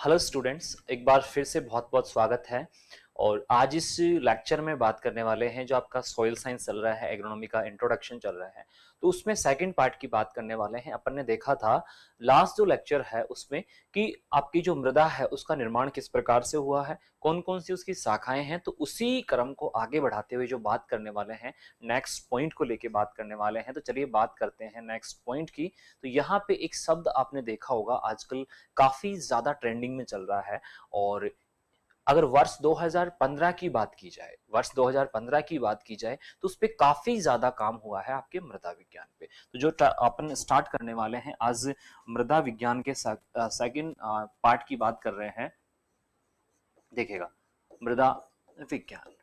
Hello students, एक बार फिर से बहुत बहुत स्वागत है। और आज इस लेक्चर में बात करने वाले हैं जो आपका सॉइल साइंस चल रहा है, एग्रोनॉमी का इंट्रोडक्शन चल रहा है, तो उसमें सेकंड पार्ट की बात करने वाले हैं। अपन ने देखा था लास्ट जो लेक्चर है उसमें कि आपकी जो मृदा है उसका निर्माण किस प्रकार से हुआ है, कौन कौन सी उसकी शाखाएं हैं। तो उसी क्रम को आगे बढ़ाते हुए जो बात करने वाले हैं, नेक्स्ट पॉइंट को लेके बात करने वाले हैं। तो चलिए बात करते हैं नेक्स्ट पॉइंट की। तो यहाँ पे एक शब्द आपने देखा होगा आजकल काफी ज्यादा ट्रेंडिंग में चल रहा है। और अगर वर्ष 2015 की बात की जाए, वर्ष 2015 की बात की जाए तो उस पे काफी ज्यादा काम हुआ है आपके मृदा विज्ञान पे। तो जो अपन स्टार्ट करने वाले हैं आज मृदा विज्ञान के सेकंड पार्ट की बात कर रहे हैं। देखिएगा, मृदा विज्ञान,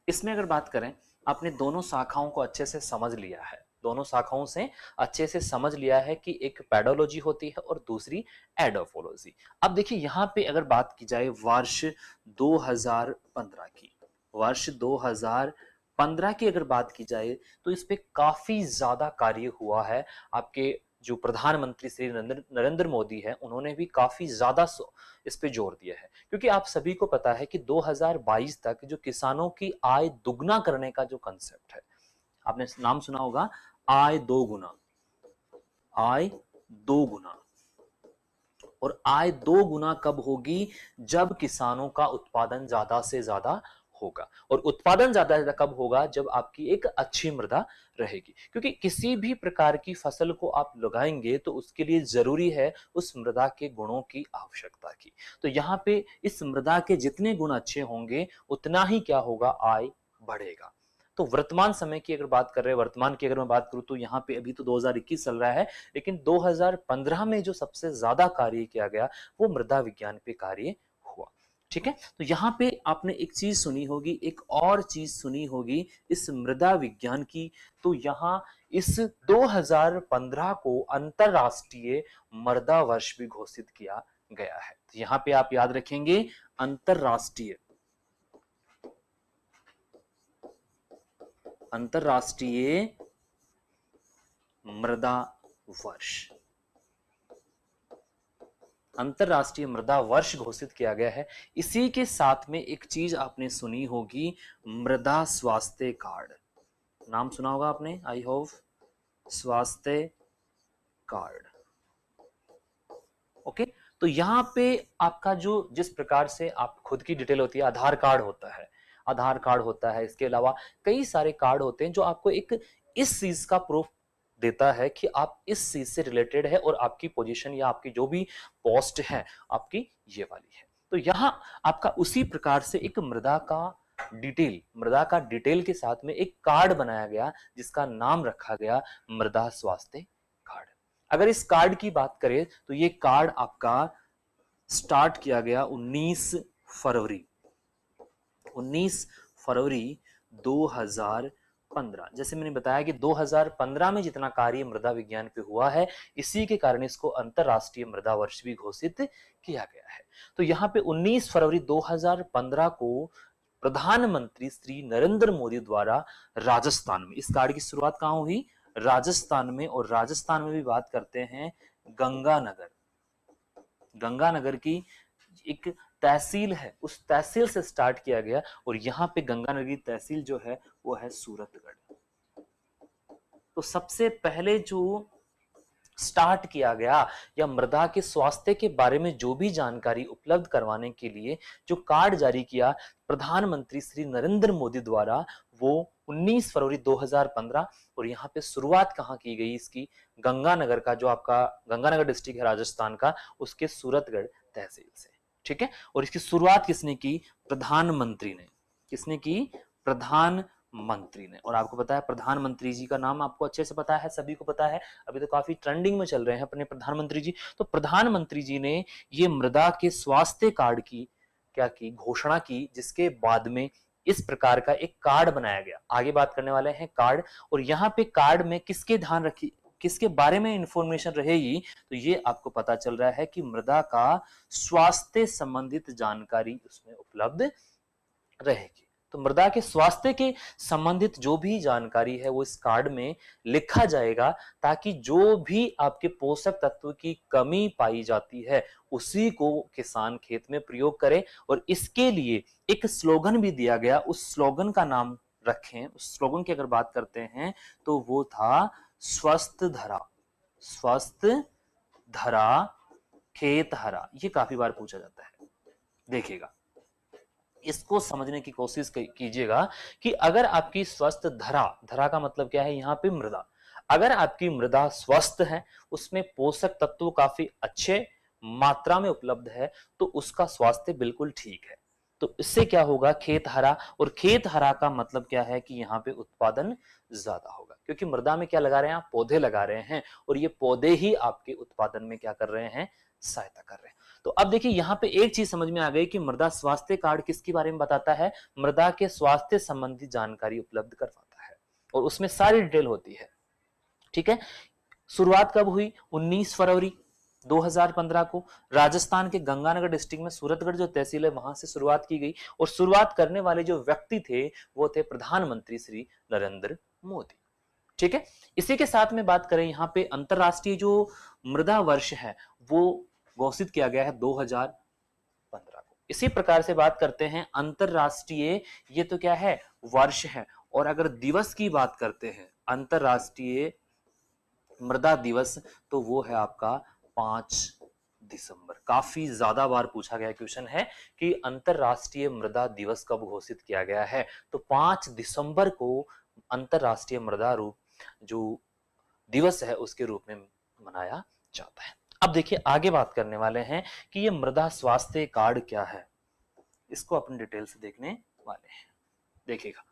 इसमें अगर बात करें, आपने दोनों शाखाओं को अच्छे से समझ लिया है, दोनों शाखाओं से अच्छे से समझ लिया है कि एक पेडोलॉजी होती है और दूसरी एडोफोलॉजी। अब देखिए यहाँ पे अगर बात की जाए वर्ष 2015 की, वर्ष 2015 की अगर बात की जाए तो इस पे काफी ज्यादा कार्य हुआ है। आपके जो प्रधानमंत्री श्री नरेंद्र मोदी है उन्होंने भी काफी ज्यादा इस पे जोर दिया है, क्योंकि आप सभी को पता है कि 2022 तक जो किसानों की आय दुगना करने का जो कंसेप्ट है, आपने नाम सुना होगा, आय दो गुना, आय दो गुना। और आय दो गुना कब होगी? जब किसानों का उत्पादन ज्यादा से ज्यादा होगा। और उत्पादन ज्यादा से ज्यादा कब होगा? जब आपकी एक अच्छी मृदा रहेगी, क्योंकि किसी भी प्रकार की फसल को आप लगाएंगे तो उसके लिए जरूरी है उस मृदा के गुणों की आवश्यकता की। तो यहाँ पे इस मृदा के जितने गुण अच्छे होंगे उतना ही क्या होगा? आय बढ़ेगा। तो वर्तमान समय की अगर बात कर रहे हैं, वर्तमान की अगर मैं बात करूं तो यहाँ पे अभी तो 2021 चल रहा है, लेकिन 2015 में जो सबसे ज्यादा कार्य किया गया वो मृदा विज्ञान पे कार्य हुआ। ठीक है, तो यहाँ पे आपने एक चीज सुनी होगी, एक और चीज सुनी होगी इस मृदा विज्ञान की। तो यहाँ इस 2015 को अंतरराष्ट्रीय मृदा वर्ष भी घोषित किया गया है। तो यहाँ पे आप याद रखेंगे, अंतरराष्ट्रीय, अंतरराष्ट्रीय मृदा वर्ष, अंतरराष्ट्रीय मृदा वर्ष घोषित किया गया है। इसी के साथ में एक चीज आपने सुनी होगी, मृदा स्वास्थ्य कार्ड। नाम सुना होगा आपने, आई होप, स्वास्थ्य कार्ड। ओके, तो यहाँ पे आपका जो जिस प्रकार से आप खुद की डिटेल होती है, आधार कार्ड होता है, आधार कार्ड होता है, इसके अलावा कई सारे कार्ड होते हैं जो आपको एक इस चीज का प्रूफ देता है कि आप इस चीज से रिलेटेड है और आपकी पोजीशन या आपकी जो भी पोस्ट है आपकी ये वाली है। तो यहाँ आपका उसी प्रकार से एक मृदा का डिटेल, मृदा का डिटेल के साथ में एक कार्ड बनाया गया जिसका नाम रखा गया मृदा स्वास्थ्य कार्ड। अगर इस कार्ड की बात करें तो ये कार्ड आपका स्टार्ट किया गया 19 फरवरी, 19 फरवरी 2015। जैसे मैंने बताया कि 2015 में जितना कार्य मृदा विज्ञान पे हुआ है, इसी के कारण इसको अंतरराष्ट्रीय मृदा वर्ष भी घोषित किया गया है। तो यहाँ पे 19 फरवरी 2015 को प्रधानमंत्री श्री नरेंद्र मोदी द्वारा राजस्थान में, इस कार्य की शुरुआत कहां हुई? राजस्थान में। और राजस्थान में भी बात करते हैं गंगानगर, गंगानगर की एक तहसील है, उस तहसील से स्टार्ट किया गया। और यहां पे गंगानगर की तहसील जो है वो है सूरतगढ़। तो सबसे पहले जो स्टार्ट किया गया या मृदा के स्वास्थ्य के बारे में जो भी जानकारी उपलब्ध करवाने के लिए जो कार्ड जारी किया प्रधानमंत्री श्री नरेंद्र मोदी द्वारा, वो 19 फरवरी 2015। और यहाँ पे शुरुआत कहाँ की गई इसकी? गंगानगर का, जो आपका गंगानगर डिस्ट्रिक्ट है राजस्थान का, उसके सूरतगढ़ तहसील से। ठीक है, और इसकी शुरुआत किसने की? प्रधानमंत्री ने। किसने की? प्रधानमंत्री ने। और आपको पता है प्रधानमंत्री जी का नाम आपको अच्छे से पता है, सभी को पता है, अभी तो काफी ट्रेंडिंग में चल रहे हैं अपने प्रधानमंत्री जी। तो प्रधानमंत्री जी ने ये मृदा के स्वास्थ्य कार्ड की क्या की? घोषणा की, जिसके बाद में इस प्रकार का एक कार्ड बनाया गया। आगे बात करने वाले हैं कार्ड। और यहाँ पे कार्ड में किसके ध्यान रखी, किसके बारे में इंफॉर्मेशन रहेगी? तो ये आपको पता चल रहा है कि मृदा का स्वास्थ्य संबंधित जानकारी उसमें उपलब्ध रहेगी। तो मृदा के स्वास्थ्य के संबंधित जो भी जानकारी है वो इस कार्ड में लिखा जाएगा, ताकि जो भी आपके पोषक तत्व की कमी पाई जाती है उसी को किसान खेत में प्रयोग करे। और इसके लिए एक स्लोगन भी दिया गया, उस स्लोगन का नाम रखें। उस स्लोगन की अगर बात करते हैं तो वो था स्वस्थ धरा, स्वस्थ धरा खेत हरा। ये काफी बार पूछा जाता है, देखिएगा इसको समझने की कोशिश कीजिएगा कि अगर आपकी स्वस्थ धरा, धरा का मतलब क्या है यहाँ पे मृदा, अगर आपकी मृदा स्वस्थ है, उसमें पोषक तत्व काफी अच्छे मात्रा में उपलब्ध है, तो उसका स्वास्थ्य बिल्कुल ठीक है। तो इससे क्या होगा, खेत हरा। और खेत हरा का मतलब क्या है कि यहाँ पे उत्पादन ज्यादा होगा, क्योंकि मृदा में क्या लगा रहे हैं आप, पौधे लगा रहे हैं, और ये पौधे ही आपके उत्पादन में क्या कर रहे हैं, सहायता कर रहे हैं। तो अब देखिए यहाँ पे एक चीज समझ में आ गई कि मृदा स्वास्थ्य कार्ड किसके बारे में बताता है, मृदा के स्वास्थ्य संबंधी जानकारी उपलब्ध करवाता है, और उसमें सारी डिटेल होती है। ठीक है, शुरुआत कब हुई, 19 फरवरी 2015 को राजस्थान के गंगानगर डिस्ट्रिक्ट में सूरतगढ़ जो तहसील है वहां से शुरुआत की गई। और शुरुआत करने वाले जो व्यक्ति थे वो थे प्रधानमंत्री श्री नरेंद्र मोदी। ठीक है, इसी के साथ में बात करें, यहाँ पे अंतरराष्ट्रीय जो मृदा वर्ष है वो घोषित किया गया है 2015 को। इसी प्रकार से बात करते हैं अंतरराष्ट्रीय, ये तो क्या है, वर्ष है। और अगर दिवस की बात करते हैं, अंतरराष्ट्रीय मृदा दिवस, तो वो है आपका 5 दिसंबर। काफी ज्यादा बार पूछा गया क्वेश्चन है कि अंतरराष्ट्रीय मृदा दिवस कब घोषित किया गया है, तो 5 दिसंबर को अंतरराष्ट्रीय मृदा रूप जो दिवस है उसके रूप में मनाया जाता है। अब देखिए आगे बात करने वाले हैं कि ये मृदा स्वास्थ्य कार्ड क्या है, इसको अपन डिटेल से देखने वाले हैं। देखिएगा,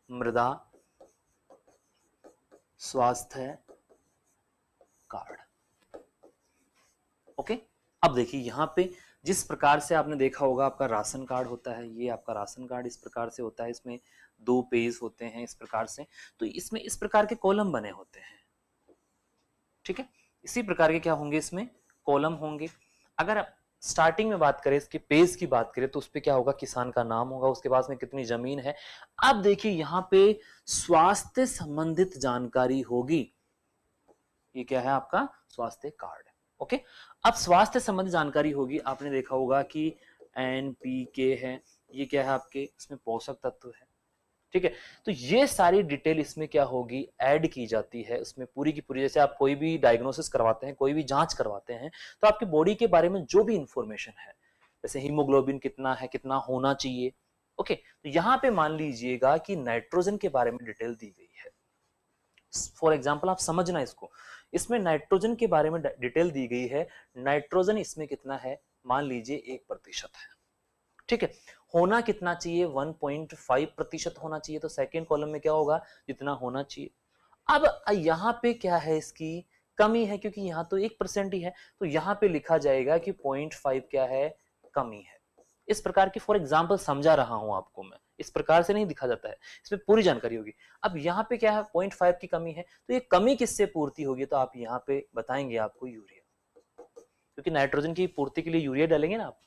मृदा स्वास्थ्य कार्ड, ओके। अब देखिए यहाँ पे जिस प्रकार से आपने देखा होगा आपका राशन कार्ड होता है, ये आपका राशन कार्ड इस प्रकार से होता है, इसमें 2 पेज होते हैं इस प्रकार से, तो इसमें इस प्रकार के कॉलम बने होते हैं। ठीक है, इसी प्रकार के क्या होंगे, इसमें कॉलम होंगे। अगर आप स्टार्टिंग में बात करें, इसके पेज की बात करें, तो उस पे क्या होगा, किसान का नाम होगा, उसके पास में कितनी जमीन है। अब देखिए यहाँ पे स्वास्थ्य संबंधित जानकारी होगी, ये क्या है आपका स्वास्थ्य कार्ड। ओके, अब स्वास्थ्य संबंधित जानकारी होगी, आपने देखा होगा कि एनपीके है, ये क्या है आपके, इसमें पोषक तत्व है। ठीक है, तो ये सारी डिटेल इसमें क्या होगी, ऐड की जाती है उसमें पूरी की पूरी। जैसे आप कोई भी डायग्नोसिस करवाते हैं, कोई भी जांच करवाते हैं, तो आपकी बॉडी के बारे में जो भी इंफॉर्मेशन है, जैसे हीमोग्लोबिन कितना है, कितना होना चाहिए। ओके, तो यहाँ पे मान लीजिएगा कि नाइट्रोजन के बारे में डिटेल दी गई है। फॉर एग्जाम्पल आप समझना इसको, इसमें नाइट्रोजन के बारे में डिटेल दी गई है। नाइट्रोजन इसमें कितना है, मान लीजिए 1% है। ठीक है, होना कितना चाहिए, 1.5% होना चाहिए। तो सेकेंड कॉलम में क्या होगा, जितना होना चाहिए। अब यहाँ पे क्या है, इसकी कमी है, क्योंकि यहाँ तो 1% ही है, तो यहाँ पे लिखा जाएगा कि 0.5 क्या है, कमी है। इस प्रकार की फॉर एग्जाम्पल समझा रहा हूं आपको मैं, इस प्रकार से नहीं दिखा जाता है, इसमें पूरी जानकारी होगी। अब यहाँ पे क्या है, 0.5 की कमी है, तो ये कमी किससे पूर्ति होगी, तो आप यहाँ पे बताएंगे आपको यूरिया, क्योंकि नाइट्रोजन की पूर्ति के लिए यूरिया डालेंगे ना आप।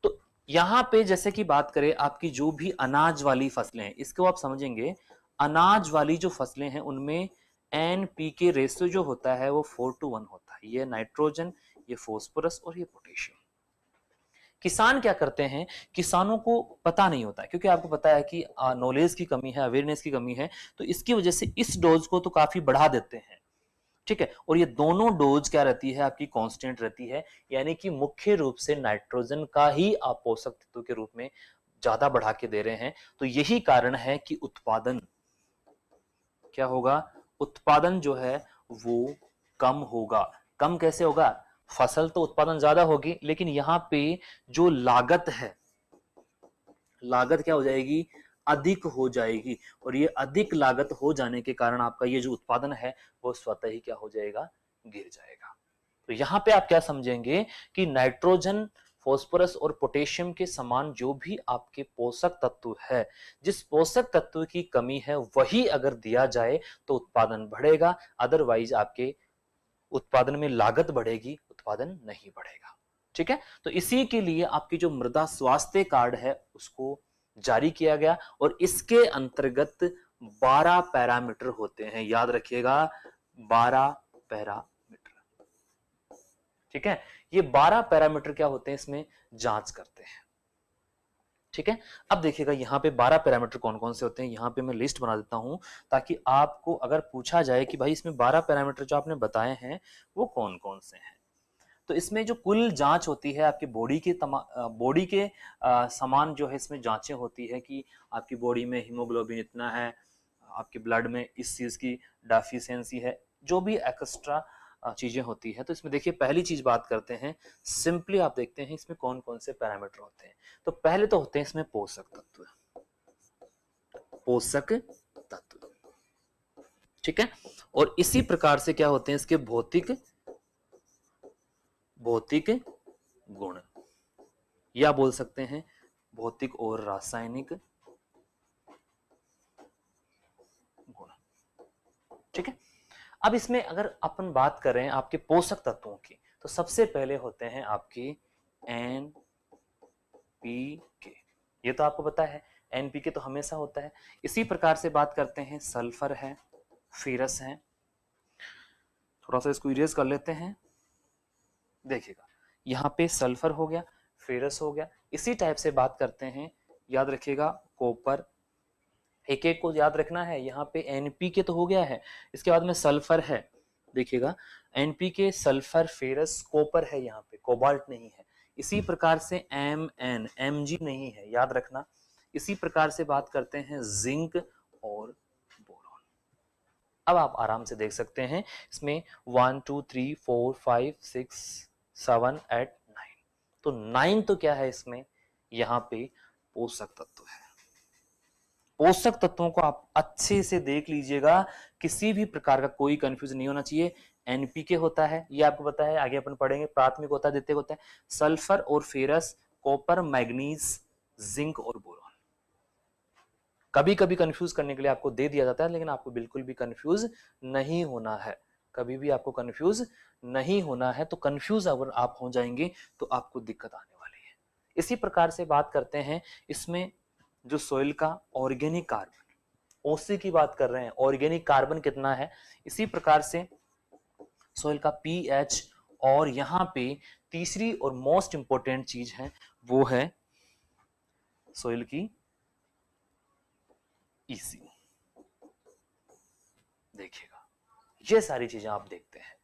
तो यहाँ पे जैसे कि बात करें, आपकी जो भी अनाज वाली फसलें हैं, इसको आप समझेंगे, अनाज वाली जो फसलें हैं उनमें एनपीके रेशियो जो होता है वो 4:1 होता है। ये नाइट्रोजन, ये फास्फोरस और ये पोटेशियम। किसान क्या करते हैं, किसानों को पता नहीं होता है, क्योंकि आपको पता है कि नॉलेज की कमी है, अवेयरनेस की कमी है, तो इसकी वजह से इस डोज को तो काफी बढ़ा देते हैं। ठीक है, और ये दोनों डोज क्या रहती है आपकी, कांस्टेंट रहती है, यानी कि मुख्य रूप से नाइट्रोजन का ही आप पोषक तत्व के रूप में ज्यादा बढ़ा के दे रहे हैं। तो यही कारण है कि उत्पादन क्या होगा, उत्पादन जो है वो कम होगा। कम कैसे होगा, फसल तो उत्पादन ज्यादा होगी, लेकिन यहाँ पे जो लागत है, लागत क्या हो जाएगी, अधिक हो जाएगी। और ये अधिक लागत हो जाने के कारण आपका ये जो उत्पादन है वो स्वतः ही क्या हो जाएगा, गिर जाएगा। तो यहाँ पे आप क्या समझेंगे कि नाइट्रोजन, फास्फोरस और पोटेशियम के समान जो भी आपके पोषक तत्व है, जिस पोषक तत्व की कमी है वही अगर दिया जाए तो उत्पादन बढ़ेगा, अदरवाइज आपके उत्पादन में लागत बढ़ेगी, उत्पादन नहीं बढ़ेगा। ठीक है, तो इसी के लिए आपकी जो मृदा स्वास्थ्य कार्ड है उसको जारी किया गया और इसके अंतर्गत 12 पैरामीटर होते हैं, याद रखिएगा 12 पैरामीटर। ठीक है, ये 12 पैरामीटर क्या होते हैं, इसमें जांच करते हैं। ठीक है, अब देखिएगा यहां पे 12 पैरामीटर कौन कौन से होते हैं, यहां पे मैं लिस्ट बना देता हूं ताकि आपको अगर पूछा जाए कि भाई इसमें 12 पैरामीटर जो आपने बताए हैं वो कौन कौन से हैं। तो इसमें जो कुल जांच होती है आपकी बॉडी के समान जो है इसमें जांचें होती है कि आपकी बॉडी में हीमोग्लोबिन इतना है, आपके ब्लड में इस चीज की डेफिशिएंसी है, जो भी एक्स्ट्रा चीजें होती है। तो इसमें देखिए पहली चीज बात करते हैं, सिंपली आप देखते हैं इसमें कौन कौन से पैरामीटर होते हैं। तो पहले तो होते हैं इसमें पोषक तत्व, पोषक तत्व। ठीक है, और इसी प्रकार से क्या होते हैं इसके भौतिक गुण, या बोल सकते हैं भौतिक और रासायनिक गुण। ठीक है, अब इसमें अगर अपन बात करें आपके पोषक तत्वों की, तो सबसे पहले होते हैं आपकी एनपीके। ये तो आपको पता है एनपीके तो हमेशा होता है। इसी प्रकार से बात करते हैं सल्फर है, फेरस है। थोड़ा सा इसको इरेज कर लेते हैं, देखिएगा यहाँ पे सल्फर हो गया, फेरस हो गया। इसी टाइप से बात करते हैं, याद रखिएगा कॉपर, एक एक को याद रखना है। यहाँ पे एनपीके तो हो गया है, इसके बाद में सल्फर है, देखिएगा एनपीके, सल्फर, फेरस, कॉपर है, यहाँ पे कोबाल्ट नहीं है। इसी प्रकार से एमजी नहीं है, याद रखना। इसी प्रकार से बात करते हैं जिंक और बोरॉन। अब आप आराम से देख सकते हैं इसमें 1 2 3 4 5 6 7 8 9, तो 9 तो क्या है इसमें, यहाँ पे पोषक तत्व है। पोषक तत्वों को आप अच्छे से देख लीजिएगा, किसी भी प्रकार का कोई कंफ्यूजन नहीं होना चाहिए। एनपीके होता है, ये आपको पता है, आगे अपन पढ़ेंगे। प्राथमिक होता है, द्वितीयक होता है, सल्फर और फेरस, कॉपर, मैग्नीज, जिंक और बोरॉन। कभी कभी कंफ्यूज करने के लिए आपको दे दिया जाता है, लेकिन आपको बिल्कुल भी कंफ्यूज नहीं होना है, कभी भी आपको कंफ्यूज नहीं होना है। तो कंफ्यूज अगर आप हो जाएंगे तो आपको दिक्कत आने वाली है। इसी प्रकार से बात करते हैं इसमें जो सोइल का ऑर्गेनिक कार्बन, ओसी की बात कर रहे हैं, ऑर्गेनिक कार्बन कितना है। इसी प्रकार से सोइल का पीएच, और यहां पे तीसरी और मोस्ट इंपोर्टेंट चीज है वो है सोइल की ईसी। देखिएगा ये सारी चीजें आप देखते हैं,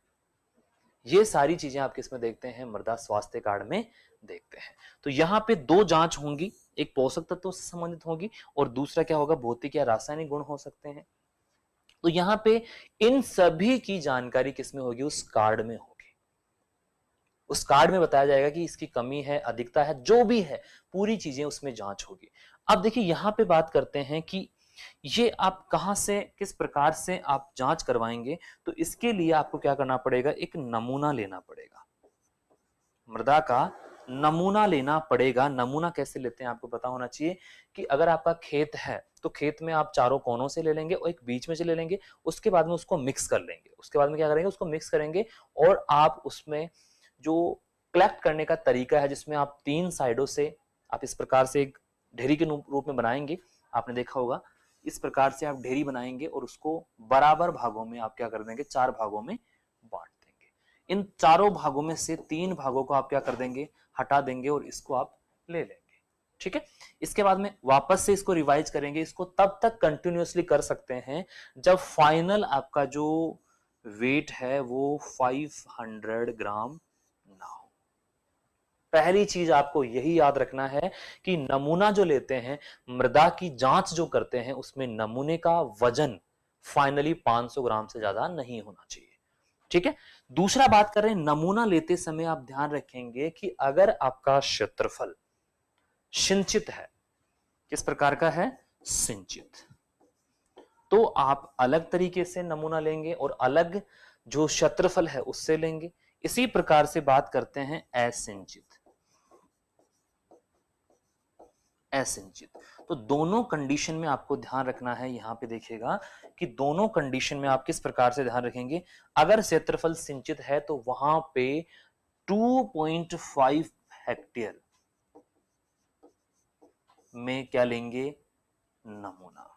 ये सारी चीजें आप किसमें देखते हैं, मृदा स्वास्थ्य कार्ड में देखते हैं। तो यहाँ पे दो जांच होंगी, एक पोषक तत्वों से संबंधित होगी और दूसरा क्या होगा, भौतिक या रासायनिक गुण हो सकते हैं। तो यहाँ पे इन सभी की जानकारी किसमें होगी, उस कार्ड में होगी। उस कार्ड में बताया जाएगा कि इसकी कमी है, अधिकता है, जो भी है पूरी चीजें उसमें जांच होगी। अब देखिए यहाँ पे बात करते हैं कि ये आप कहां से, किस प्रकार से आप जांच करवाएंगे। तो इसके लिए आपको क्या करना पड़ेगा, एक नमूना लेना पड़ेगा, मृदा का नमूना लेना पड़ेगा। नमूना कैसे लेते हैं आपको पता होना चाहिए कि अगर आपका खेत है तो खेत में आप चारों कोनों से ले लेंगे और एक बीच में से ले लेंगे, उसके बाद में उसको मिक्स कर लेंगे। उसके बाद में क्या करेंगे, उसको मिक्स करेंगे और आप उसमें जो कलेक्ट करने का तरीका है, जिसमें आप 3 साइडों से आप इस प्रकार से एक ढेरी के रूप में बनाएंगे। आपने देखा होगा इस प्रकार से आप ढेरी बनाएंगे और उसको बराबर भागों में आप क्या कर देंगे, 4 भागों में बांट देंगे। इन चारों भागों में से 3 भागों को आप क्या कर देंगे, हटा देंगे और इसको आप ले लेंगे। ठीक है, इसके बाद में वापस से इसको रिवाइज करेंगे। इसको तब तक कंटिन्यूअसली कर सकते हैं जब फाइनल आपका जो वेट है वो 500 ग्राम ना हो। पहली चीज आपको यही याद रखना है कि नमूना जो लेते हैं, मृदा की जांच जो करते हैं, उसमें नमूने का वजन फाइनली 500 ग्राम से ज्यादा नहीं होना चाहिए। ठीक है, दूसरा बात कर रहे हैं, नमूना लेते समय आप ध्यान रखेंगे कि अगर आपका क्षेत्रफल सिंचित है, किस प्रकार का है, सिंचित, तो आप अलग तरीके से नमूना लेंगे और अलग जो क्षेत्रफल है उससे लेंगे। इसी प्रकार से बात करते हैं असिंचित, असिंचित। तो दोनों कंडीशन में आपको ध्यान रखना है। यहां पे देखिएगा कि दोनों कंडीशन में आप किस प्रकार से ध्यान रखेंगे। अगर क्षेत्रफल सिंचित है तो वहां पे 2.5 हेक्टेयर में क्या लेंगे, नमूना।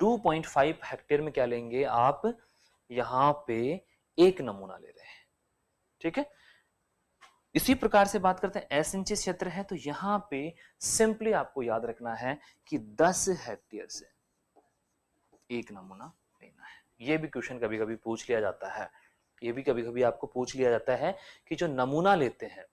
2.5 हेक्टेयर में क्या लेंगे आप, यहां पे एक नमूना ले रहे हैं, ठीक है। इसी प्रकार से बात करते हैं एस इंचेस क्षेत्र है, तो यहां पे सिंपली आपको याद रखना है कि 10 हेक्टेयर से एक नमूना लेना है। ये भी क्वेश्चन कभी कभी पूछ लिया जाता है, ये भी कभी कभी आपको पूछ लिया जाता है कि जो नमूना लेते हैं,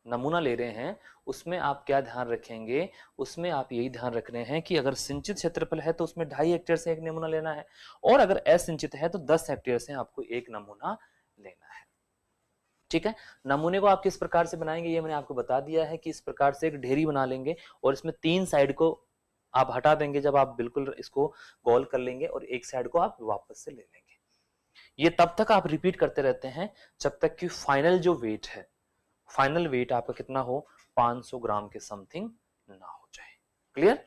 नमूना ले रहे हैं, उसमें आप क्या ध्यान रखेंगे, उसमें आप यही ध्यान रख रहे हैं कि अगर सिंचित क्षेत्रफल है तो उसमें 2.5 हेक्टेयर से एक नमूना लेना है, और अगर असिंचित है तो 10 हेक्टेयर से आपको एक नमूना लेना है, ठीक है। नमूने को आप किस प्रकार से बनाएंगे ये मैंने आपको बता दिया है कि इस प्रकार से एक ढेरी बना लेंगे और इसमें 3 साइड को आप हटा देंगे, जब आप बिल्कुल इसको गोल कर लेंगे, और एक साइड को आप वापस से ले लेंगे। ये तब तक आप रिपीट करते रहते हैं जब तक कि फाइनल जो वेट है, फाइनल वेट आपका कितना हो, 500 ग्राम के समथिंग ना हो जाए। क्लियर,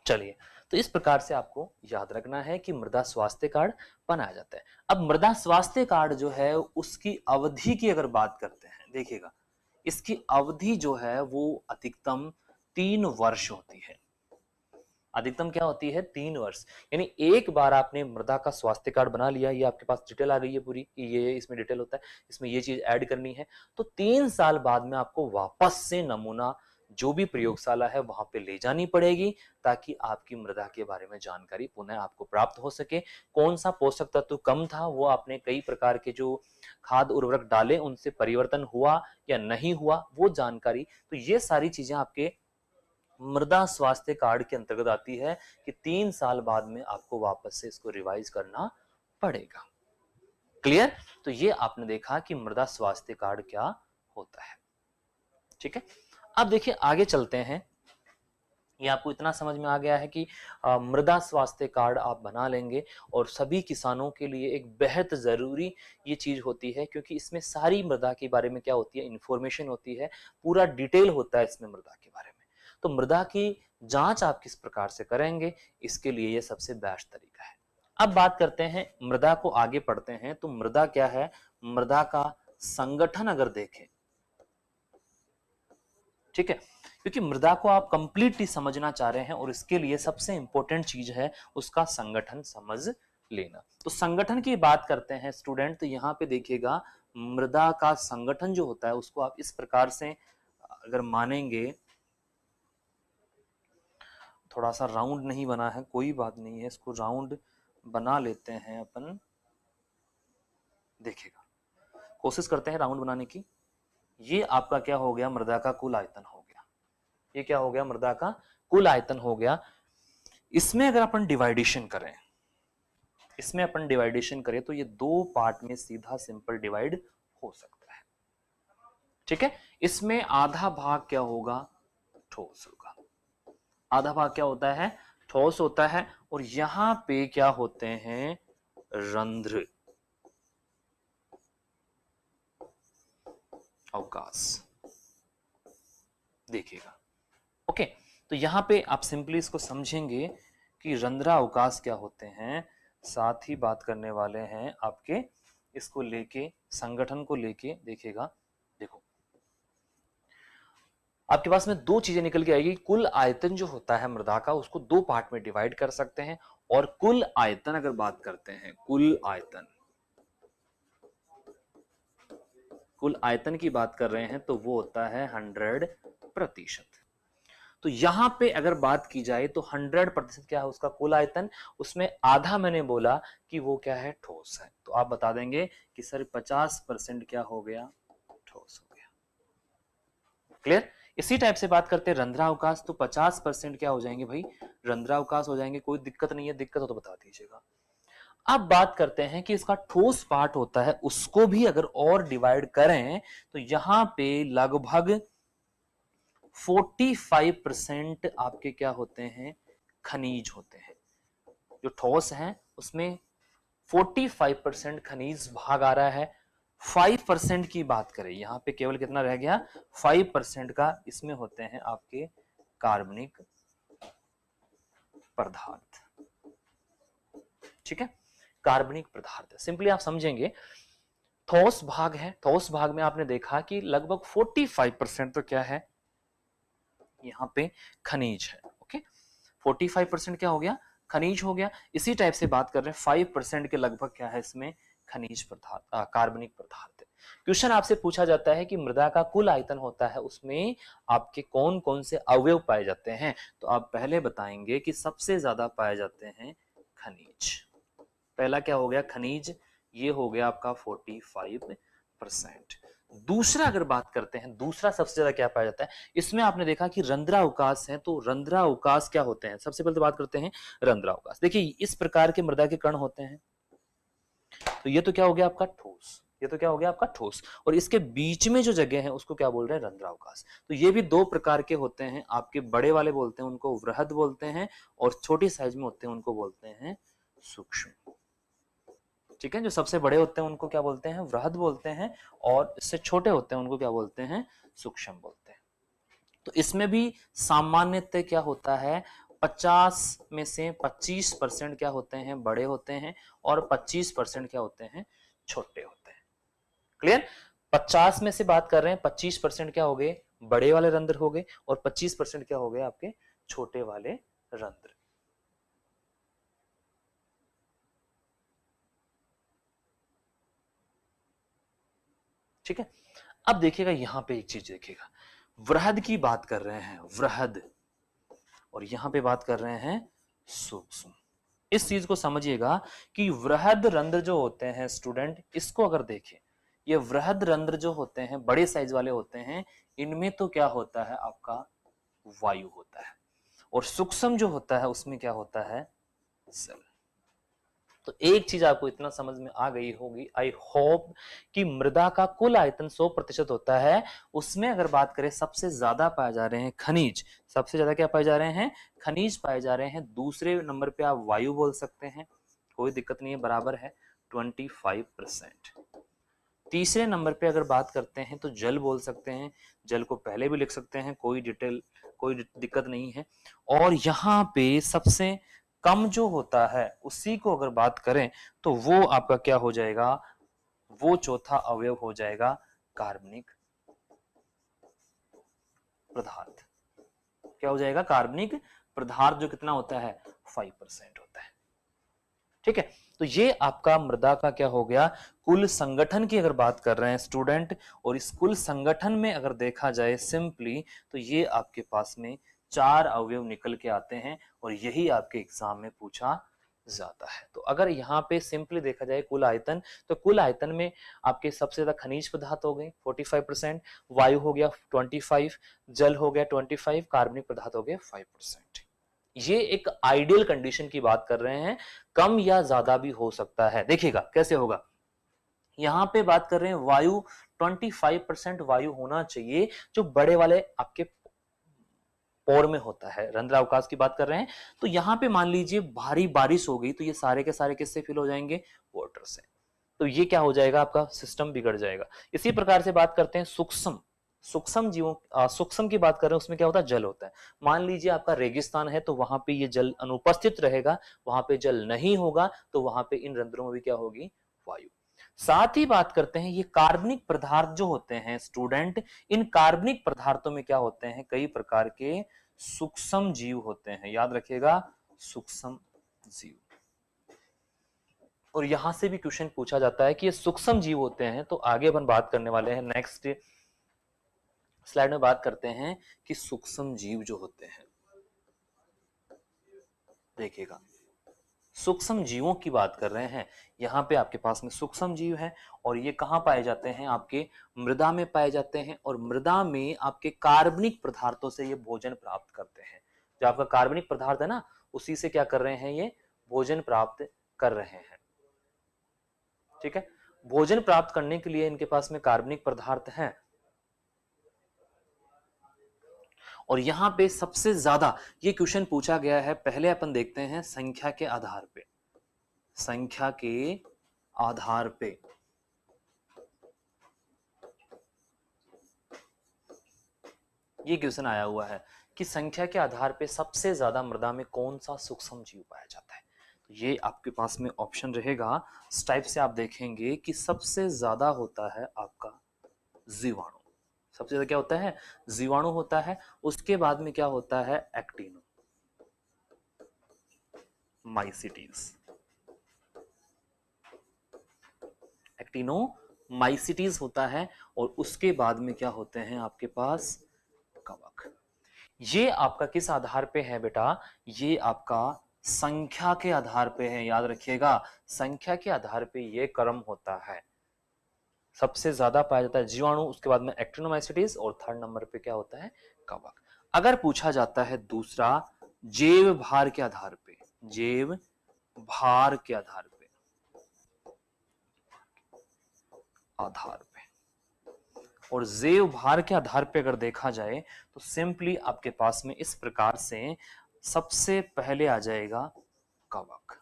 चलिए, तो इस प्रकार से आपको याद रखना है कि मृदा स्वास्थ्य कार्ड बनाया जाता है। अब मृदा स्वास्थ्य कार्ड जो है उसकी अवधि की अगर बात करते हैं, देखिएगा इसकी अवधि जो है वो अधिकतम 3 वर्ष होती है। अधिकतम क्या होती है, 3 वर्ष। यानी एक बार आपने मृदा का स्वास्थ्य कार्ड बना लिया, ये आपके पास डिटेल आ गई है पूरी कि ये इसमें डिटेल होता है, इसमें ये चीज ऐड करनी है, तो 3 साल बाद में आपको वापस से नमूना जो भी प्रयोगशाला है वहां पे ले जानी पड़ेगी, ताकि आपकी मृदा के बारे में जानकारी पुनः आपको प्राप्त हो सके। कौन सा पोषक तत्व कम था, वो आपने कई प्रकार के जो खाद उर्वरक डाले उनसे परिवर्तन हुआ या नहीं हुआ, वो जानकारी, तो ये सारी चीजें आपके मृदा स्वास्थ्य कार्ड के अंतर्गत आती है कि 3 साल बाद में आपको वापस से इसको रिवाइज करना पड़ेगा। क्लियर, तो ये आपने देखा कि मृदा स्वास्थ्य कार्ड क्या होता है, ठीक है। अब देखिए आगे चलते हैं, ये आपको इतना समझ में आ गया है कि मृदा स्वास्थ्य कार्ड आप बना लेंगे, और सभी किसानों के लिए एक बेहद जरूरी ये चीज होती है, क्योंकि इसमें सारी मृदा के बारे में क्या होती है, इंफॉर्मेशन होती है, पूरा डिटेल होता है इसमें मृदा के बारे में। तो मृदा की जांच आप किस प्रकार से करेंगे, इसके लिए ये सबसे बेस्ट तरीका है। अब बात करते हैं मृदा को, आगे पढ़ते हैं, तो मृदा क्या है, मृदा का संगठन अगर देखें, ठीक है, क्योंकि मृदा को आप कंप्लीटली समझना चाह रहे हैं और इसके लिए सबसे इंपॉर्टेंट चीज है उसका संगठन समझ लेना। तो संगठन की बात करते हैं स्टूडेंट, तो यहाँ पे देखिएगा मृदा का संगठन जो होता है उसको आप इस प्रकार से अगर मानेंगे, थोड़ा सा राउंड नहीं बना है, कोई बात नहीं है, इसको राउंड बना लेते हैं अपन। देखिएगा, कोशिश करते हैं राउंड बनाने की। ये आपका क्या हो गया, मृदा का कुल आयतन हो गया। ये क्या हो गया, मृदा का कुल आयतन हो गया। इसमें अगर अपन डिवाइडेशन करें, इसमें अपन डिवाइडेशन करें तो ये 2 पार्ट में सीधा सिंपल डिवाइड हो सकता है, ठीक है। इसमें आधा भाग क्या होगा, ठोस होगा। आधा भाग क्या होता है, ठोस होता है, और यहां पे क्या होते हैं, रंध्र अवकाश। देखिएगा, ओके, तो यहां पे आप सिंपली इसको समझेंगे कि रंध्रा अवकाश क्या होते हैं, साथ ही बात करने वाले हैं आपके इसको लेके, संगठन को लेके। देखिएगा, देखो आपके पास में 2 चीजें निकल के आएगी, कुल आयतन जो होता है मृदा का उसको 2 पार्ट में डिवाइड कर सकते हैं, और कुल आयतन अगर बात करते हैं, कुल आयतन, कुल आयतन की बात कर रहे हैं तो वो होता है 100%। तो यहां पे अगर बात की जाए तो 100% क्या है उसका कुल आयतन, उसमें आधा मैंने बोला कि वो क्या है, ठोस है, तो आप बता देंगे कि सर 50% क्या हो गया, ठोस हो गया। क्लियर, इसी टाइप से बात करते हैं रंध्रावकाश, तो 50% क्या हो जाएंगे भाई, रंध्रावकाश हो जाएंगे, कोई दिक्कत नहीं है, दिक्कत हो तो बता दीजिएगा। अब बात करते हैं कि इसका ठोस पार्ट होता है उसको भी अगर और डिवाइड करें तो यहां पे लगभग 45% आपके क्या होते हैं, खनिज होते हैं। जो ठोस है उसमें 45% खनिज भाग आ रहा है। 5% की बात करें, यहां पे केवल कितना रह गया, 5% का इसमें होते हैं आपके कार्बनिक पदार्थ, ठीक है। कार्बनिक पदार्थ सिंपली आप समझेंगे ठोस भाग है, ठोस भाग में आपने देखा कि लगभग 45% तो क्या है, यहाँ पे खनिज है। ओके, 45% क्या हो गया, खनिज हो गया। इसी टाइप से बात कर रहे हैं 5% के लगभग क्या है इसमें, खनिज पदार्थ, कार्बनिक पदार्थ है। क्वेश्चन आपसे पूछा जाता है कि मृदा का कुल आयतन होता है, उसमें आपके कौन कौन से अवयव पाए जाते हैं, तो आप पहले बताएंगे कि सबसे ज्यादा पाए जाते हैं खनिज। पहला क्या हो गया, खनिज, ये हो गया आपका 45%। दूसरा अगर बात करते हैं, दूसरा सबसे ज्यादा क्या पाया जाता है, इसमें आपने देखा कि रंध्रावकाश है, तो रंध्रावकाश क्या होते हैं, सबसे पहले तो बात करते हैं रंध्रावकाश। देखिए इस प्रकार के मृदा के कण होते हैं, तो ये तो क्या हो गया आपका ठोस, ये तो क्या हो गया आपका ठोस, और इसके बीच में जो जगह है उसको क्या बोल रहे हैं, रंध्रावकाश। तो ये भी दो प्रकार के होते हैं, आपके बड़े वाले बोलते हैं उनको वृहद बोलते हैं, और छोटी साइज में होते हैं उनको बोलते हैं सूक्ष्म। ठीक है, जो सबसे बड़े होते हैं उनको क्या बोलते हैं, वृहद बोलते हैं, और इससे छोटे होते हैं उनको क्या बोलते हैं, सूक्ष्म बोलते हैं। तो इसमें भी सामान्यतः क्या होता है, 50 में से 25% क्या होते हैं, बड़े होते हैं, और 25% क्या होते हैं, छोटे होते हैं। क्लियर, 50 में से बात कर रहे हैं, 25% क्या हो गए, बड़े वाले रंध्र हो गए, और 25% क्या हो गए आपके छोटे वाले रंध्र। ठीक है, अब देखिएगा यहां पे एक चीज देखिएगा, वृहद की बात कर रहे हैं, वृहद, और यहां पे बात कर रहे हैं सूक्ष्म। इस चीज को समझिएगा कि वृहद रंध्र जो होते हैं स्टूडेंट, इसको अगर देखें, ये वृहद रंध्र जो होते हैं, बड़े साइज वाले होते हैं, इनमें तो क्या होता है आपका वायु होता है, और सूक्ष्म जो होता है उसमें क्या होता है, जल। तो एक चीज आपको इतना समझ में आ गई होगी, आई होप, कि मृदा का कुल आयतन 100% होता है, उसमें अगर बात करें सबसे ज्यादा पाए जा रहे हैं खनिज, सबसे ज्यादा क्या पाए जा रहे हैं, खनिज पाए जा रहे हैं। दूसरे नंबर पे आप वायु बोल सकते हैं, कोई दिक्कत नहीं है, बराबर है 25%। तीसरे नंबर पे अगर बात करते हैं तो जल बोल सकते हैं, जल को पहले भी लिख सकते हैं, कोई डिटेल, कोई दिक्कत नहीं है। और यहाँ पे सबसे कम जो होता है उसी को अगर बात करें तो वो आपका क्या हो जाएगा, वो चौथा अवयव हो जाएगा कार्बनिक पदार्थ। क्या हो जाएगा, कार्बनिक पदार्थ, जो कितना होता है, 5% होता है। ठीक है, तो ये आपका मृदा का क्या हो गया, कुल संगठन की अगर बात कर रहे हैं स्टूडेंट, और इस कुल संगठन में अगर देखा जाए सिंपली, तो ये आपके पास में 4 अवयव निकल के आते हैं, और यही आपके एग्जाम में पूछा जाता है। तो अगर यहाँ पे सिंपली देखा जाए कुल आयतन, तो कुल आयतन में आपके सबसे ज्यादा खनिज पदार्थ हो गए 45%, वायु हो गया 25, जल हो गया 25, कार्बनिक पदार्थ हो गए 5%। ये एक आइडियल कंडीशन की बात कर रहे हैं, कम या ज्यादा भी हो सकता है। देखिएगा कैसे होगा, यहां पे बात कर रहे हैं वायु, 25% वायु होना चाहिए, जो बड़े वाले आपके पोर में होता है, रंध्रावकाश की बात कर रहे हैं। तो यहां पे मान लीजिए भारी बारिश हो गई, तो ये सारे के सारे किससे फिल हो जाएंगे, वाटर से। तो ये क्या हो जाएगा, आपका सिस्टम बिगड़ जाएगा। इसी प्रकार से बात करते हैं सूक्ष्म, सूक्ष्म जीवों, सूक्ष्म की बात कर रहे हैं, उसमें क्या होता है, जल होता है। मान लीजिए आपका रेगिस्तान है, तो वहां पे ये जल अनुपस्थित रहेगा, वहां पे जल नहीं होगा, तो वहां पे इन रंध्रों में भी क्या होगी, वायु। साथ ही बात करते हैं ये कार्बनिक पदार्थ जो होते हैं स्टूडेंट, इन कार्बनिक पदार्थों में क्या होते हैं, कई प्रकार के सूक्ष्म जीव होते हैं, याद रखिएगा, सूक्ष्म जीव। और यहां से भी क्वेश्चन पूछा जाता है कि ये सूक्ष्म जीव होते हैं, तो आगे अपन बात करने वाले हैं, नेक्स्ट स्लाइड में बात करते हैं कि सूक्ष्म जीव जो होते हैं। देखिएगा, सूक्ष्म जीवों की बात कर रहे हैं, यहाँ पे आपके पास में सूक्ष्म जीव है, और ये कहाँ पाए जाते हैं, आपके मृदा में पाए जाते हैं, और मृदा में आपके कार्बनिक पदार्थों से ये भोजन प्राप्त करते हैं। जो आपका कार्बनिक पदार्थ है ना, उसी से क्या कर रहे हैं, ये भोजन प्राप्त कर रहे हैं। ठीक है, भोजन प्राप्त करने के लिए इनके पास में कार्बनिक पदार्थ हैं, और यहां पे सबसे ज्यादा ये क्वेश्चन पूछा गया है। पहले अपन देखते हैं संख्या के आधार पे, संख्या के आधार पे ये क्वेश्चन आया हुआ है कि संख्या के आधार पे सबसे ज्यादा मृदा में कौन सा सूक्ष्म जीव पाया जाता है। ये आपके पास में ऑप्शन रहेगा। इस टाइप से आप देखेंगे कि सबसे ज्यादा होता है आपका जीवाणु। सबसे ज्यादा क्या होता है? जीवाणु होता है। उसके बाद में क्या होता है? एक्टिनोमाइसिटीज। एक्टिनोमाइसिटीज होता है। और उसके बाद में क्या होते हैं आपके पास? कवक। ये आपका किस आधार पे है बेटा? ये आपका संख्या के आधार पे है। याद रखिएगा, संख्या के आधार पे ये क्रम होता है। सबसे ज्यादा पाया जाता है जीवाणु, उसके बाद में एक्टिनोमाइसिटीज, और थर्ड नंबर पे क्या होता है? कवक। अगर पूछा जाता है दूसरा, जैव भार के आधार पे, जैव भार के आधार पे, और जैव भार के आधार पे अगर देखा जाए तो सिंपली आपके पास में इस प्रकार से सबसे पहले आ जाएगा कवक,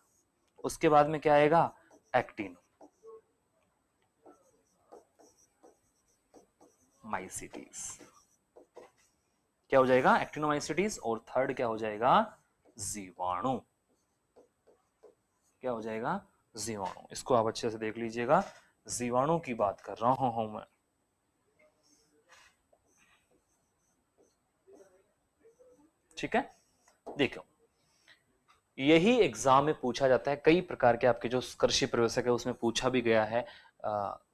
उसके बाद में क्या आएगा? एक्टिनोमाइसिटीज। क्या हो जाएगा? एक्टिनोमाइसिटीज। और थर्ड क्या हो जाएगा? जीवाणु। क्या हो जाएगा? जीवाणु। इसको आप अच्छे से देख लीजिएगा, जीवाणु की बात कर रहा हूं मैं। ठीक है, देखो यही एग्जाम में पूछा जाता है। कई प्रकार के आपके जो कृषि प्रवेशक है उसमें पूछा भी गया है।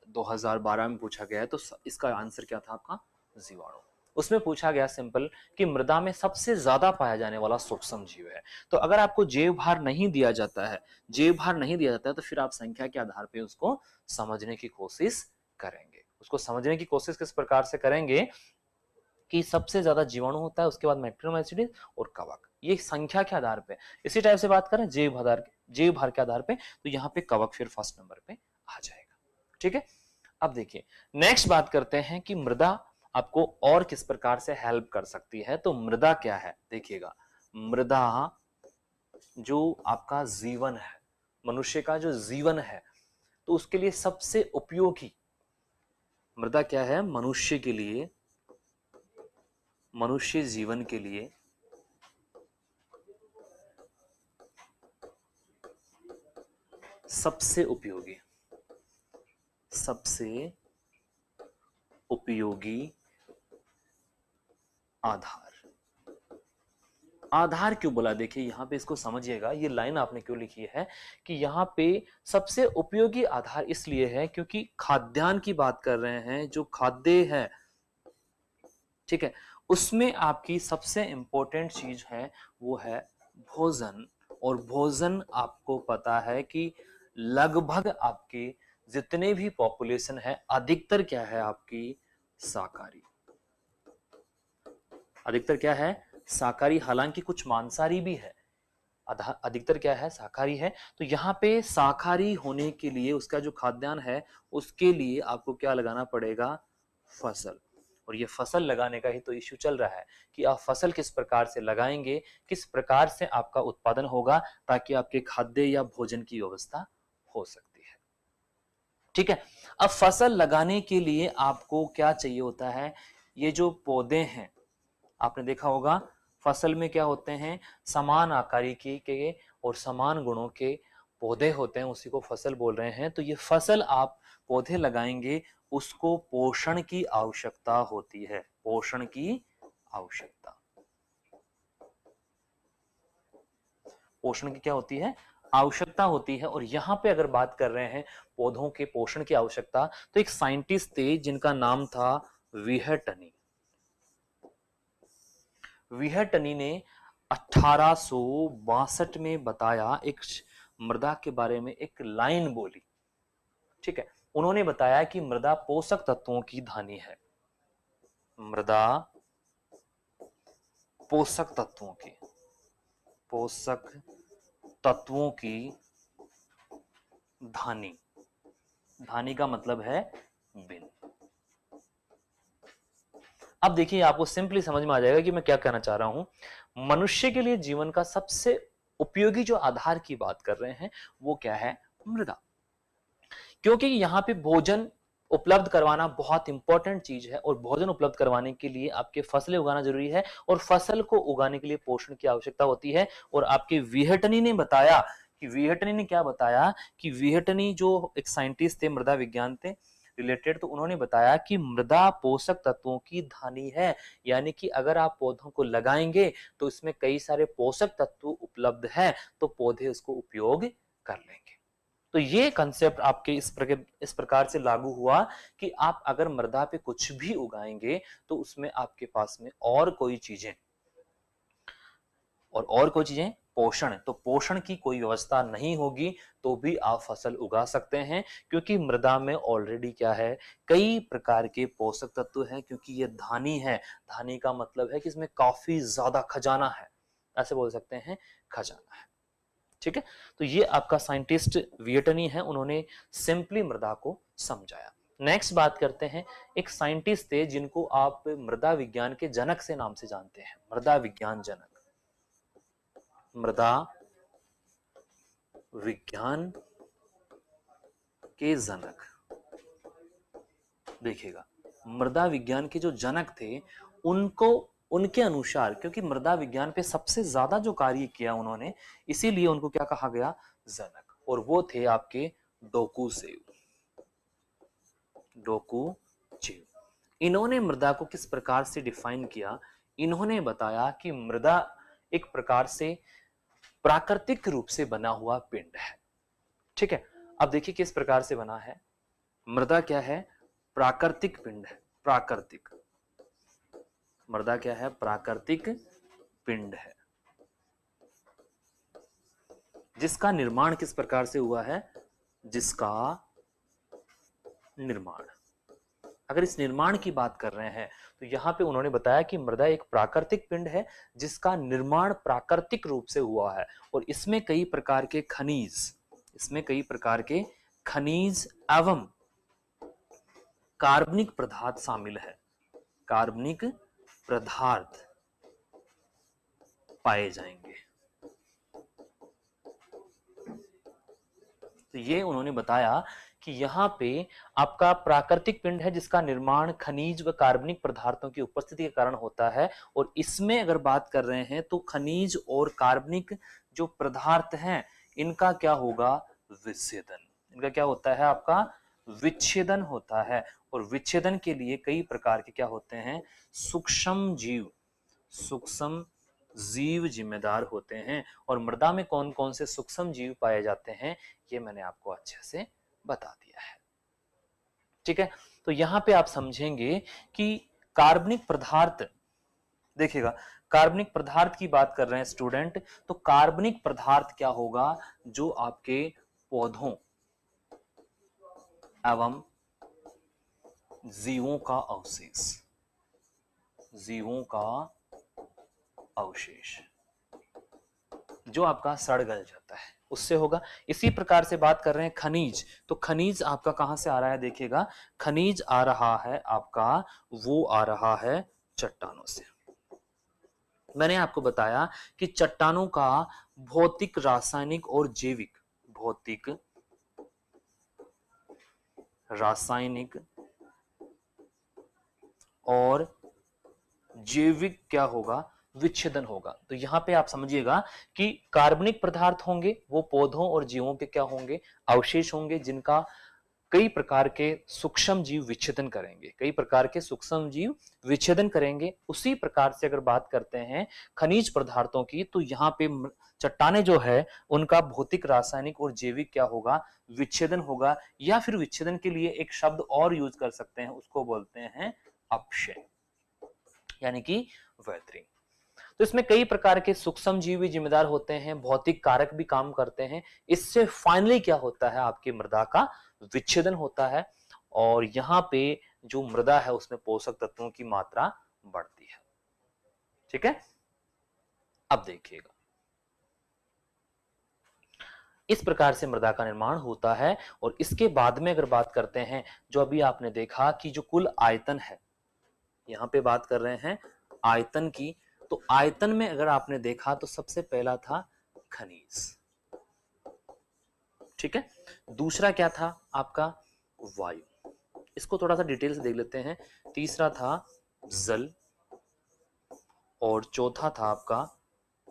2012 में पूछा गया है। तो इसका आंसर क्या था आपका? जीवाणु। उसमें पूछा गया सिंपल कि मृदा में सबसे ज्यादा पाया जाने वाला सूक्ष्म जीव है। तो अगर आपको जैव भार नहीं दिया जाता है, जैव भार नहीं दिया जाता है, तो फिर आप संख्या के आधार पर उसको समझने की कोशिश करेंगे। उसको समझने की कोशिश किस प्रकार से करेंगे कि सबसे ज्यादा जीवाणु होता है, उसके बाद एक्टिनोमाइसिटीज और कवक। ये संख्या के आधार पे। इसी टाइप से बात करें जैव भार के आधार पे, तो यहाँ पे कवक फिर फर्स्ट नंबर पे आ जाएगा। ठीक है, अब देखिए नेक्स्ट बात करते हैं कि मृदा आपको और किस प्रकार से हेल्प कर सकती है। तो मृदा क्या है? देखिएगा, मृदा जो आपका जीवन है, मनुष्य का जो जीवन है, तो उसके लिए सबसे उपयोगी मृदा क्या है? मनुष्य के लिए, मनुष्य जीवन के लिए सबसे उपयोगी, सबसे उपयोगी आधार। आधार क्यों बोला? देखिए यहां पे इसको समझिएगा, ये लाइन आपने क्यों लिखी है कि यहां पे सबसे उपयोगी आधार इसलिए है क्योंकि खाद्यान्न की बात कर रहे हैं। जो खाद्य है, ठीक है, उसमें आपकी सबसे इंपॉर्टेंट चीज है वो है भोजन। और भोजन आपको पता है कि लगभग आपके जितने भी पॉपुलेशन है, अधिकतर क्या है आपकी? शाकाहारी। अधिकतर क्या है? शाकाहारी। हालांकि कुछ मांसाहारी भी है, अधिकतर क्या है? शाकाहारी है। तो यहाँ पे शाकाहारी होने के लिए उसका जो खाद्यान्न है, उसके लिए आपको क्या लगाना पड़ेगा? फसल। और ये फसल लगाने का ही तो इश्यू चल रहा है कि आप फसल किस प्रकार से लगाएंगे, किस प्रकार से आपका उत्पादन होगा, ताकि आपके खाद्य या भोजन की व्यवस्था हो सकती है। ठीक है, अब फसल लगाने के लिए आपको क्या चाहिए होता है? ये जो पौधे हैं, आपने देखा होगा फसल में क्या होते हैं? समान आकारी के और समान गुणों के पौधे होते हैं, उसी को फसल बोल रहे हैं। तो ये फसल आप पौधे लगाएंगे, उसको पोषण की आवश्यकता होती है। पोषण की आवश्यकता, पोषण की क्या होती है? आवश्यकता होती है। और यहां पे अगर बात कर रहे हैं पौधों के पोषण की आवश्यकता, तो एक साइंटिस्ट थे जिनका नाम था विहटनी। विहटनी ने 1862 में बताया, एक मृदा के बारे में एक लाइन बोली। ठीक है, उन्होंने बताया कि मृदा पोषक तत्वों की धानी है। मृदा पोषक तत्वों की, पोषक तत्वों की धानी। धानी का मतलब है बिन। अब देखिए आपको सिंपली समझ में आ जाएगा कि मैं क्या कहना चाह रहा हूं। मनुष्य के लिए जीवन का सबसे उपयोगी जो आधार की बात कर रहे हैं वो क्या है? मृदा। क्योंकि यहां पे भोजन उपलब्ध करवाना बहुत इंपॉर्टेंट चीज है, और भोजन उपलब्ध करवाने के लिए आपके फसलें उगाना जरूरी है, और फसल को उगाने के लिए पोषण की आवश्यकता होती है। और आपके विहटनी ने बताया कि विहटनी ने क्या बताया कि विहटनी जो एक साइंटिस्ट थे, मृदा विज्ञान थे रिलेटेड, तो उन्होंने बताया कि मृदा पोषक तत्वों की धानी है, यानी कि अगर आप पौधों को लगाएंगे तो इसमें कई सारे पोषक तत्व उपलब्ध हैं, तो पौधे उसको उपयोग कर लेंगे। तो ये कंसेप्ट आपके इस प्रकार से लागू हुआ कि आप अगर मृदा पे कुछ भी उगाएंगे तो उसमें आपके पास में और कोई चीजें पोषण, तो पोषण की कोई व्यवस्था नहीं होगी तो भी आप फसल उगा सकते हैं, क्योंकि मृदा में ऑलरेडी क्या है, कई प्रकार के पोषक तत्व हैं, क्योंकि ये धानी है। धानी का मतलब है कि इसमें काफी ज्यादा खजाना है, ऐसे बोल सकते हैं, खजाना है। ठीक है, तो ये आपका साइंटिस्ट वियटनी है, उन्होंने सिंपली मृदा को समझाया। नेक्स्ट बात करते हैं, एक साइंटिस्ट थे जिनको आप मृदा विज्ञान के जनक से नाम से जानते हैं, मृदा विज्ञान जनक, मृदा विज्ञान के जनक। देखिएगा, मृदा विज्ञान के जो जनक थे, उनको उनके अनुसार, क्योंकि मृदा विज्ञान पे सबसे ज्यादा जो कार्य किया उन्होंने, इसीलिए उनको क्या कहा गया, जनक, और वो थे आपके डोकुसेव, डोकुचेव। इन्होंने मृदा को किस प्रकार से डिफाइन किया, इन्होंने बताया कि मृदा एक प्रकार से प्राकृतिक रूप से बना हुआ पिंड है। ठीक है, अब देखिए किस प्रकार से बना है, मृदा क्या है, प्राकृतिक पिंड है, प्राकृतिक, मृदा क्या है, प्राकृतिक पिंड है, जिसका निर्माण किस प्रकार से हुआ है, जिसका निर्माण, अगर इस निर्माण की बात कर रहे हैं तो यहां पे उन्होंने बताया कि मृदा एक प्राकृतिक पिंड है जिसका निर्माण प्राकृतिक रूप से हुआ है, और इसमें कई प्रकार के खनिज, इसमें कई प्रकार के खनिज एवं कार्बनिक पदार्थ शामिल है, कार्बनिक पदार्थ पाए जाएंगे। तो ये उन्होंने बताया कि यहाँ पे आपका प्राकृतिक पिंड है जिसका निर्माण खनिज व कार्बनिक पदार्थों की उपस्थिति के कारण होता है, और इसमें अगर बात कर रहे हैं तो खनिज और कार्बनिक जो पदार्थ हैं इनका क्या होगा, विच्छेदन, इनका क्या होता है, आपका विच्छेदन होता है, और विच्छेदन के लिए कई प्रकार के क्या होते हैं, सूक्ष्म जीव, सूक्ष्म जीव जिम्मेदार होते हैं। और मृदा में कौन कौन से सूक्ष्म जीव पाए जाते हैं ये मैंने आपको अच्छे से बता दिया है। ठीक है, तो यहां पे आप समझेंगे कि कार्बनिक पदार्थ, देखिएगा कार्बनिक पदार्थ की बात कर रहे हैं स्टूडेंट, तो कार्बनिक पदार्थ क्या होगा, जो आपके पौधों एवं जीवों का अवशेष, जीवों का अवशेष जो आपका सड़ गल जाता है उससे होगा। इसी प्रकार से बात कर रहे हैं खनिज, तो खनिज आपका कहां से आ रहा है, देखिएगा खनिज आ रहा है आपका, वो आ रहा है चट्टानों से। मैंने आपको बताया कि चट्टानों का भौतिक, रासायनिक और जैविक, भौतिक, रासायनिक और जैविक क्या होगा, विच्छेदन होगा। तो यहां पे आप समझिएगा कि कार्बनिक पदार्थ होंगे वो पौधों और जीवों के क्या होंगे, अवशेष होंगे, जिनका कई प्रकार के सूक्ष्म जीव विच्छेदन करेंगे, कई प्रकार के सूक्ष्म जीव विच्छेदन करेंगे। उसी प्रकार से अगर बात करते हैं खनिज पदार्थों की, तो यहाँ पे चट्टाने जो है उनका भौतिक, रासायनिक और जैविक क्या होगा, विच्छेदन होगा, या फिर विच्छेदन के लिए एक शब्द और यूज कर सकते हैं, उसको बोलते हैं अपक्षय, यानी कि वेथरिंग। तो इसमें कई प्रकार के सूक्ष्म जीव भी जिम्मेदार होते हैं, भौतिक कारक भी काम करते हैं। इससे फाइनली क्या होता है, आपकी मृदा का विच्छेदन होता है, और यहां पे जो मृदा है उसमें पोषक तत्वों की मात्रा बढ़ती है। ठीक है, अब देखिएगा इस प्रकार से मृदा का निर्माण होता है। और इसके बाद में अगर बात करते हैं, जो अभी आपने देखा कि जो कुल आयतन है, यहां पे बात कर रहे हैं आयतन की, तो आयतन में अगर आपने देखा तो सबसे पहला था खनिज, ठीक है, दूसरा क्या था आपका वायु, इसको थोड़ा सा डिटेल से देख लेते हैं, तीसरा था जल, और चौथा था आपका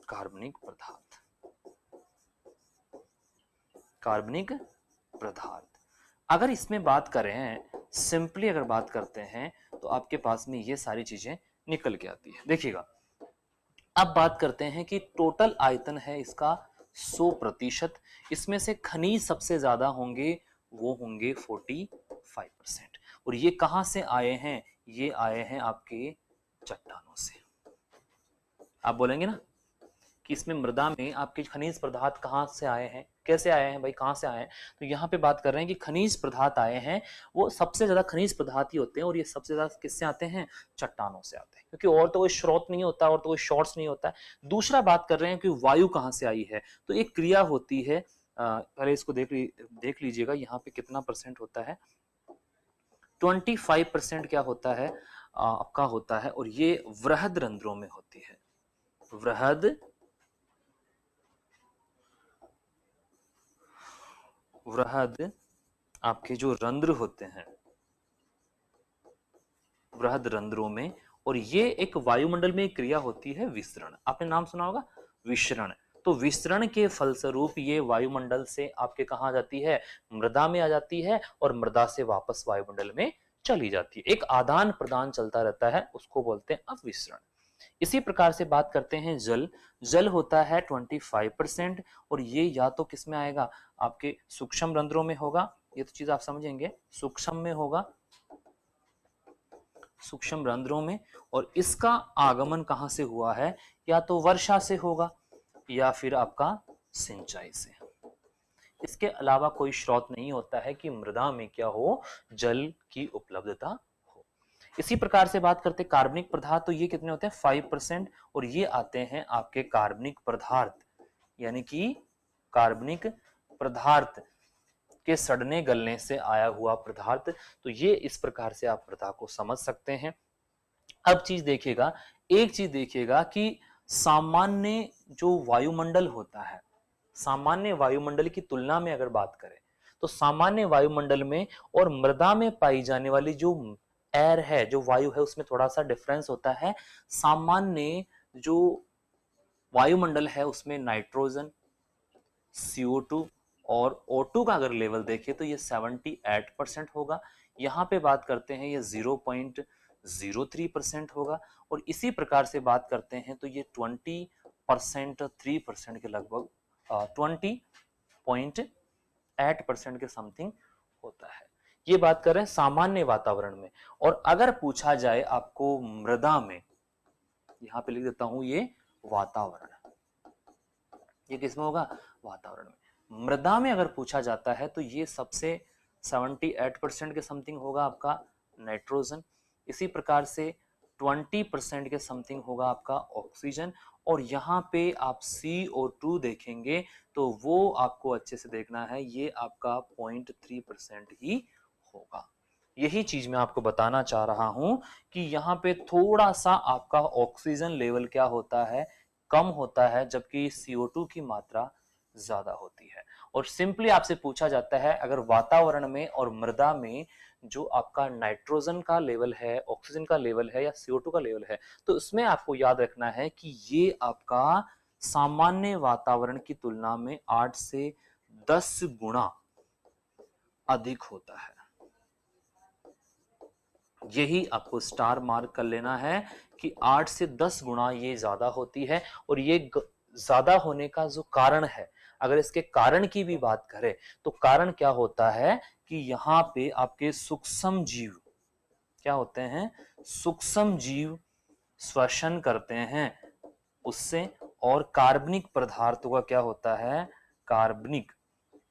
कार्बनिक पदार्थ। कार्बनिक पदार्थ। अगर इसमें बात करें, सिंपली अगर बात करते हैं, तो आपके पास में ये सारी चीजें निकल के आती है। देखिएगा, अब बात करते हैं कि टोटल आयतन है इसका 100%, इसमें से खनिज सबसे ज्यादा होंगे, वो होंगे 45%। और ये कहां से आए हैं? ये आए हैं आपके चट्टानों से। आप बोलेंगे ना कि इसमें मृदा में आपके खनिज पदार्थ कहाँ से आए हैं, कैसे आए हैं भाई, कहाँ से आए हैं? तो यहाँ पे बात कर रहे हैं कि खनिज पदार्थ आए हैं, वो सबसे ज्यादा खनिज पदार्थ ही होते हैं, और ये सबसे ज्यादा किससे आते हैं? चट्टानों से आते हैं, क्योंकि और तो कोई स्रोत नहीं होता, और तो कोई सोर्स नहीं होता है। दूसरा बात कर रहे हैं कि वायु कहाँ से आई है, तो एक क्रिया होती है, पहले इसको देख लीजिएगा, यहाँ पे कितना परसेंट होता है, 25% क्या होता है आपका होता है, और ये वृहद रंध्रों में होती है। वृहद आपके जो रंध्र होते हैं, वृहद रंध्रों में, और ये एक वायुमंडल में एक क्रिया होती है विसरण। आपने नाम सुना होगा, विसरण। तो विसरण के फलस्वरूप ये वायुमंडल से आपके कहा जाती है? मृदा में आ जाती है, और मृदा से वापस वायुमंडल में चली जाती है। एक आदान प्रदान चलता रहता है, उसको बोलते हैं अविसरण। इसी प्रकार से बात करते हैं जल। जल होता है 25%, और ये या तो किस में आएगा? आपके सूक्ष्म रंध्रों में होगा, ये तो चीज आप समझेंगे, सूक्ष्म में होगा, सूक्ष्म रंध्रों में। और इसका आगमन कहां से हुआ है? या तो वर्षा से होगा, या फिर आपका सिंचाई से। इसके अलावा कोई स्रोत नहीं होता है कि मृदा में क्या हो? जल की उपलब्धता हो। इसी प्रकार से बात करते कार्बनिक पदार्थ, तो ये कितने होते हैं? 5%, और ये आते हैं आपके कार्बनिक पदार्थ, यानी कि कार्बनिक पदार्थ के सड़ने गलने से आया हुआ पदार्थ। तो ये इस प्रकार से आप मृदा को समझ सकते हैं। अब चीज देखिएगा, एक चीज देखिएगा कि सामान्य जो वायुमंडल होता है, सामान्य वायुमंडल की तुलना में अगर बात करें, तो सामान्य वायुमंडल में और मृदा में पाई जाने वाली जो एयर है, जो वायु है, उसमें थोड़ा सा डिफरेंस होता है। सामान्य जो वायुमंडल है उसमें नाइट्रोजन, CO2 और O2 का अगर लेवल देखें तो ये 78% होगा। यहाँ पे बात करते हैं ये 0.03% होगा, और इसी प्रकार से बात करते हैं तो ये 20% 3% के लगभग 20.8% के समथिंग होता है। ये बात कर रहे हैं सामान्य वातावरण में। और अगर पूछा जाए आपको मृदा में, यहाँ पे लिख देता हूं ये वातावरण, ये किसमें होगा? वातावरण में। मृदा में अगर पूछा जाता है तो ये सबसे 78% के समथिंग होगा आपका नाइट्रोजन। इसी प्रकार से 20% के समथिंग होगा आपका ऑक्सीजन। और यहाँ पे आप CO2 देखेंगे तो वो आपको अच्छे से देखना है, ये आपका 0.3% ही होगा। यही चीज मैं आपको बताना चाह रहा हूं कि यहाँ पे थोड़ा सा आपका ऑक्सीजन लेवल क्या होता है? कम होता है, जबकि CO2 की मात्रा ज्यादा होती है। और सिंपली आपसे पूछा जाता है, अगर वातावरण में और मृदा में जो आपका नाइट्रोजन का लेवल है, ऑक्सीजन का लेवल है, या CO2 का लेवल है, तो उसमें आपको याद रखना है कि ये आपका सामान्य वातावरण की तुलना में 8 से 10 गुना अधिक होता है। यही आपको स्टार मार्क कर लेना है कि 8 से 10 गुना ये ज्यादा होती है। और ये ज्यादा होने का जो कारण है, अगर इसके कारण की भी बात करें, तो कारण क्या होता है कि यहाँ पे आपके सूक्ष्म जीव क्या होते हैं? सूक्ष्म जीव श्वसन करते हैं उससे, और कार्बनिक पदार्थों का क्या होता है? कार्बनिक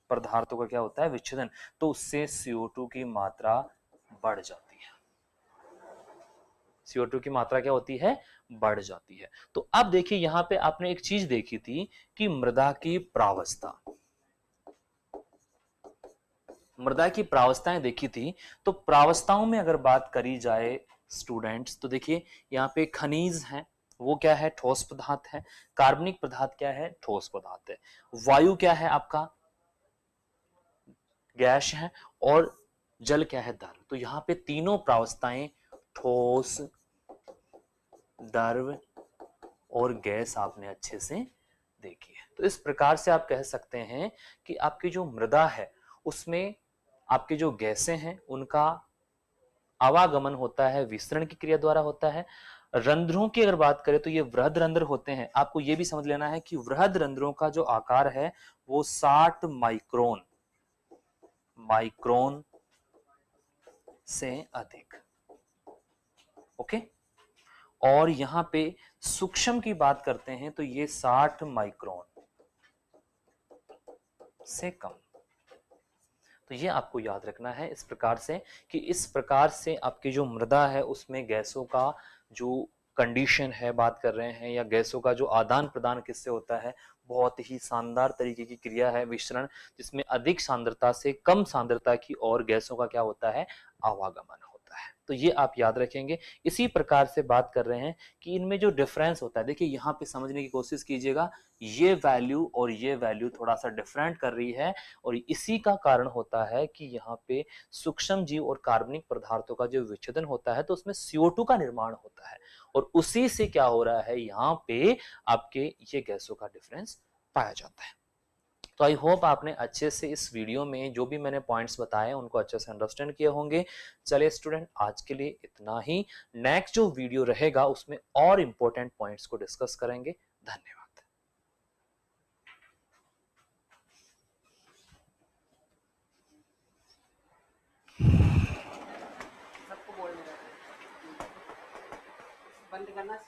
पदार्थों का क्या होता है? विच्छेदन। तो उससे CO2 की मात्रा बढ़ जाती है, CO2 की मात्रा क्या होती है? बढ़ जाती है। तो अब देखिए, यहां पे आपने एक चीज देखी थी कि मृदा की प्रावस्था, मृदा की प्रावस्थाएं देखी थी। तो प्रावस्थाओं में अगर बात करी जाए स्टूडेंट्स, तो देखिए यहाँ पे खनिज है, वो क्या है? ठोस पदार्थ है। कार्बनिक पदार्थ क्या है? ठोस पदार्थ है। वायु क्या है आपका? गैस है। और जल क्या है? द्रव। तो यहाँ पे तीनों प्रावस्थाएं, ठोस, द्रव और गैस, आपने अच्छे से देखिए, तो इस प्रकार से आप कह सकते हैं कि आपकी जो मृदा है उसमें आपके जो गैसें हैं उनका आवागमन होता है, विसरण की क्रिया द्वारा होता है। रंध्रों की अगर बात करें तो ये वृहद रंध्र होते हैं। आपको ये भी समझ लेना है कि वृहद रंध्रों का जो आकार है वो 60 माइक्रोन माइक्रोन से अधिक। ओके, और यहां पे सूक्ष्म की बात करते हैं तो ये 60 माइक्रोन से कम। तो ये आपको याद रखना है इस प्रकार से कि इस प्रकार से आपकी जो मृदा है उसमें गैसों का जो कंडीशन है बात कर रहे हैं, या गैसों का जो आदान प्रदान किससे होता है, बहुत ही शानदार तरीके की क्रिया है विसरण, जिसमें अधिक सांद्रता से कम सांद्रता की और गैसों का क्या होता है, आवागमन होता है। तो ये आप याद रखेंगे। इसी प्रकार से बात कर रहे हैं कि इनमें जो डिफरेंस होता है, देखिए यहाँ पे समझने की कोशिश कीजिएगा, ये वैल्यू और ये वैल्यू थोड़ा सा डिफरेंट कर रही है, और इसी का कारण होता है कि यहाँ पे सूक्ष्म जीव और कार्बनिक पदार्थों का जो विच्छेदन होता है तो उसमें CO2 का निर्माण होता है, और उसी से क्या हो रहा है, यहाँ पे आपके ये गैसों का डिफरेंस पाया जाता है। तो आई होप आपने अच्छे से इस वीडियो में जो भी मैंने पॉइंट्स बताए उनको अच्छे से अंडरस्टैंड किए होंगे। चलिए स्टूडेंट, आज के लिए इतना ही। नेक्स्ट जो वीडियो रहेगा उसमें और इंपॉर्टेंट पॉइंट्स को डिस्कस करेंगे। धन्यवाद। सबको बोलने लगा बंद करना।